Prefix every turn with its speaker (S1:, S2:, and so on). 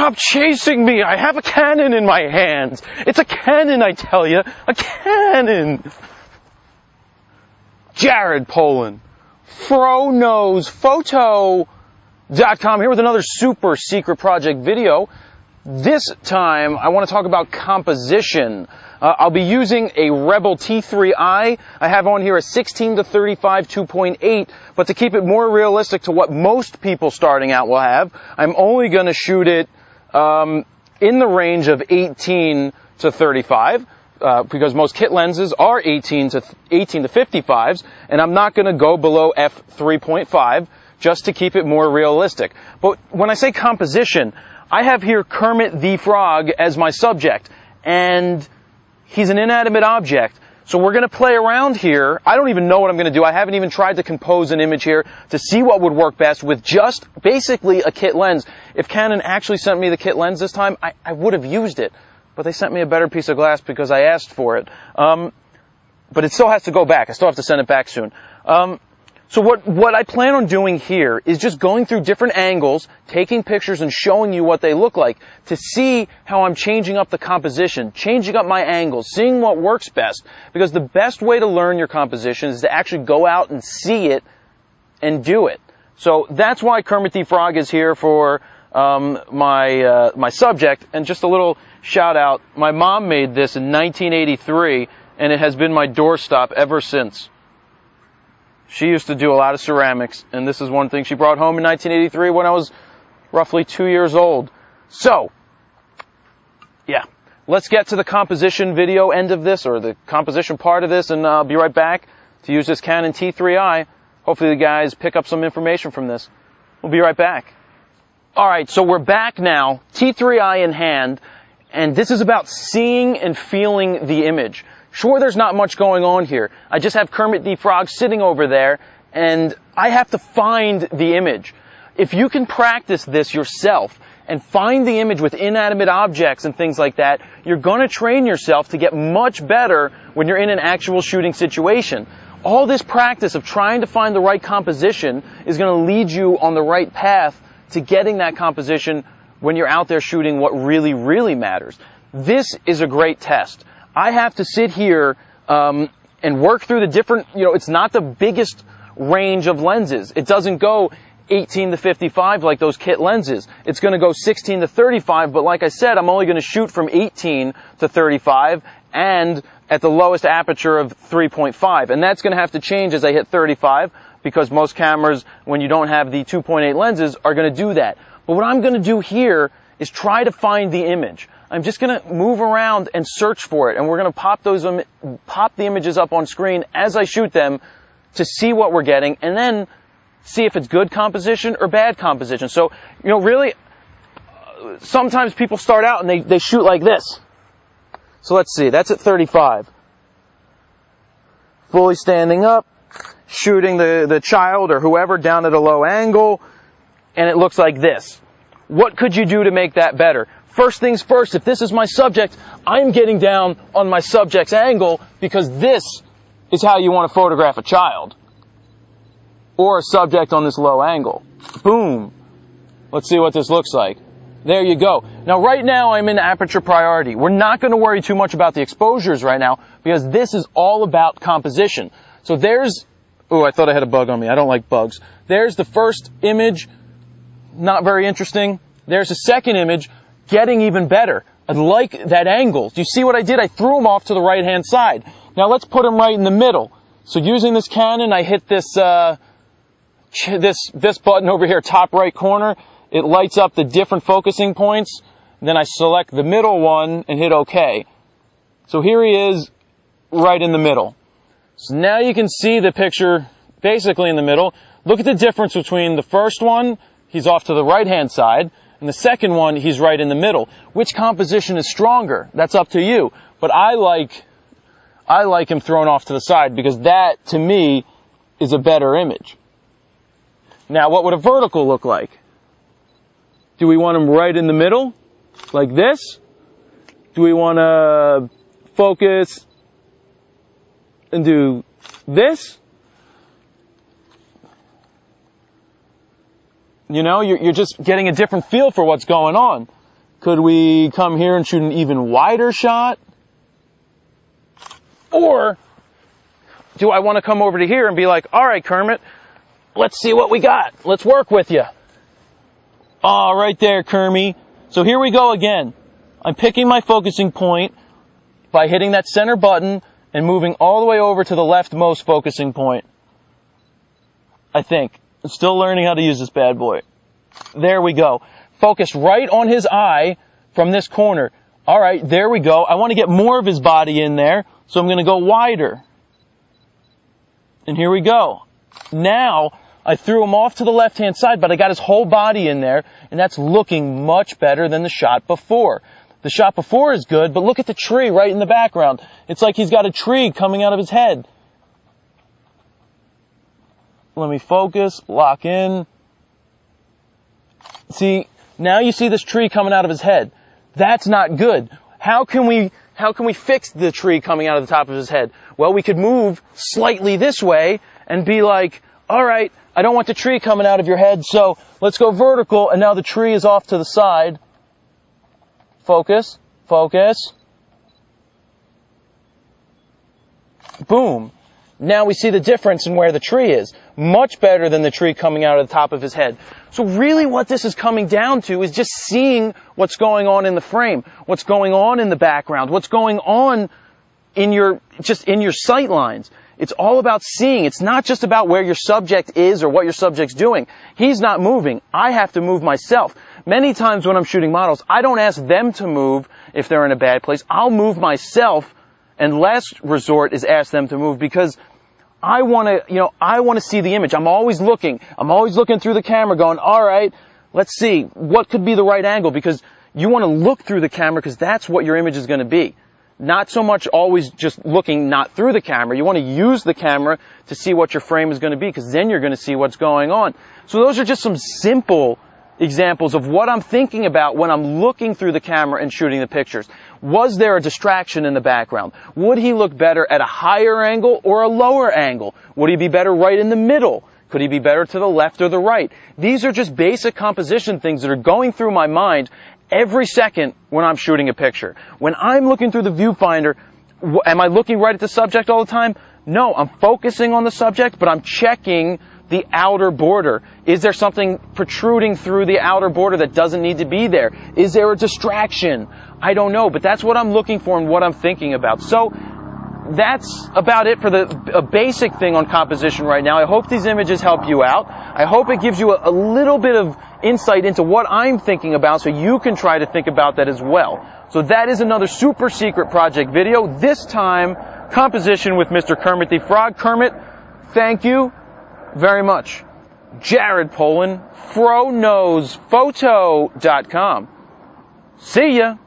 S1: Stop chasing me! I have a Canon in my hands! It's a Canon, I tell you! A Canon! Jared Poland, FroKnowsPhoto.com, here with another super secret project video. This time, I want to talk about composition. I'll be using a Rebel T3i. I have on here a 16-35 2.8, but to keep it more realistic to what most people starting out will have, I'm only going to shoot it in the range of 18 to 35. Because most kit lenses are 18 to 55s, and I'm not going to go below f3.5 just to keep it more realistic. But when I say composition, I have here Kermit the Frog as my subject, and he's an inanimate object. So we're going to play around here. I don't even know what I'm going to do. I haven't even tried to compose an image here to see what would work best with just basically a kit lens. If Canon actually sent me the kit lens this time, I would have used it. But they sent me a better piece of glass because I asked for it. But it still has to go back. I still have to send it back soon. So what I plan on doing here is just going through different angles, taking pictures and showing you what they look like to see how I'm changing up the composition, changing up my angles, seeing what works best. Because the best way to learn your composition is to actually go out and see it and do it. So that's why Kermit the Frog is here for my subject. And just a little shout out, my mom made this in 1983, and it has been my doorstop ever since. She used to do a lot of ceramics, and this is one thing she brought home in 1983 when I was roughly 2 years old. So, yeah, let's get to the composition video end of this, or the composition part of this, and I'll be right back to use this Canon T3i. Hopefully you guys pick up some information from this. We'll be right back. Alright, so we're back now, T3i in hand. And this is about seeing and feeling the image. Sure, there's not much going on here. I just have Kermit the Frog sitting over there, and I have to find the image. If you can practice this yourself and find the image with inanimate objects and things like that, you're going to train yourself to get much better when you're in an actual shooting situation. All this practice of trying to find the right composition is going to lead you on the right path to getting that composition when you're out there shooting what really, really matters. This is a great test. I have to sit here and work through the different, it's not the biggest range of lenses. It doesn't go 18 to 55 like those kit lenses. It's going to go 16 to 35, but like I said, I'm only going to shoot from 18 to 35 and at the lowest aperture of 3.5. And that's going to have to change as I hit 35 because most cameras, when you don't have the 2.8 lenses, are going to do that. But what I'm going to do here is try to find the image. I'm just going to move around and search for it, and we're going to pop the images up on screen as I shoot them to see what we're getting, and then see if it's good composition or bad composition. So, really, sometimes people start out and they shoot like this. So let's see, that's at 35. Fully standing up, shooting the child or whoever down at a low angle, and it looks like this. What could you do to make that better? First things first, if this is my subject, I'm getting down on my subject's angle because this is how you want to photograph a child. Or a subject on this low angle. Boom. Let's see what this looks like. There you go. Now right now I'm in aperture priority. We're not going to worry too much about the exposures right now because this is all about composition. So there's, oh, I thought I had a bug on me. I don't like bugs. There's the first image. Not very interesting. There's a second image, getting even better. I like that angle. Do you see what I did? I threw them off to the right-hand side. Now let's put them right in the middle. So using this Canon, I hit this this button over here, top right corner. It lights up the different focusing points. Then I select the middle one and hit OK. So here he is, right in the middle. So now you can see the picture basically in the middle. Look at the difference between the first one. He's off to the right-hand side, and the second one, he's right in the middle. Which composition is stronger? That's up to you. But I like him thrown off to the side because that, to me, is a better image. Now, what would a vertical look like? Do we want him right in the middle, like this? Do we want to focus and do this? You know, you're just getting a different feel for what's going on. Could we come here and shoot an even wider shot? Or do I want to come over to here and be like, all right, Kermit, let's see what we got. Let's work with you. Oh, right there, Kermie. So here we go again. I'm picking my focusing point by hitting that center button and moving all the way over to the leftmost focusing point. I think. I'm still learning how to use this bad boy. There we go. Focus right on his eye from this corner. All right, there we go. I want to get more of his body in there, so I'm going to go wider. And here we go. Now, I threw him off to the left-hand side, but I got his whole body in there, and that's looking much better than the shot before. The shot before is good, but look at the tree right in the background. It's like he's got a tree coming out of his head. Let me focus, lock in. See, now you see this tree coming out of his head. That's not good. How can we fix the tree coming out of the top of his head? Well, we could move slightly this way and be like, all right, I don't want the tree coming out of your head, so let's go vertical, and now the tree is off to the side. Focus, focus. Boom. Now we see the difference in where the tree is. Much better than the tree coming out of the top of his head. So really what this is coming down to is just seeing what's going on in the frame, what's going on in the background, what's going on in your sight lines. It's all about seeing. It's not just about where your subject is or what your subject's doing. He's not moving. I have to move myself. Many times when I'm shooting models, I don't ask them to move if they're in a bad place. I'll move myself, and last resort is ask them to move, because I want to see the image. I'm always looking through the camera going, all right, let's see, what could be the right angle? Because you want to look through the camera, because that's what your image is going to be. Not so much always just looking not through the camera. You want to use the camera to see what your frame is going to be, because then you're going to see what's going on. So those are just some simple examples of what I'm thinking about when I'm looking through the camera and shooting the pictures. Was there a distraction in the background? Would he look better at a higher angle or a lower angle? Would he be better right in the middle? Could he be better to the left or the right? These are just basic composition things that are going through my mind every second when I'm shooting a picture. When I'm looking through the viewfinder, am I looking right at the subject all the time? No, I'm focusing on the subject, but I'm checking the outer border. Is there something protruding through the outer border that doesn't need to be there? Is there a distraction? I don't know, but that's what I'm looking for and what I'm thinking about. So that's about it for a basic thing on composition right now. I hope these images help you out. I hope it gives you a little bit of insight into what I'm thinking about, so you can try to think about that as well. So that is another super secret project video, this time composition with Mr. Kermit the Frog. Kermit, thank you very much. Jared Polin, FroKnowsPhoto.com. See ya.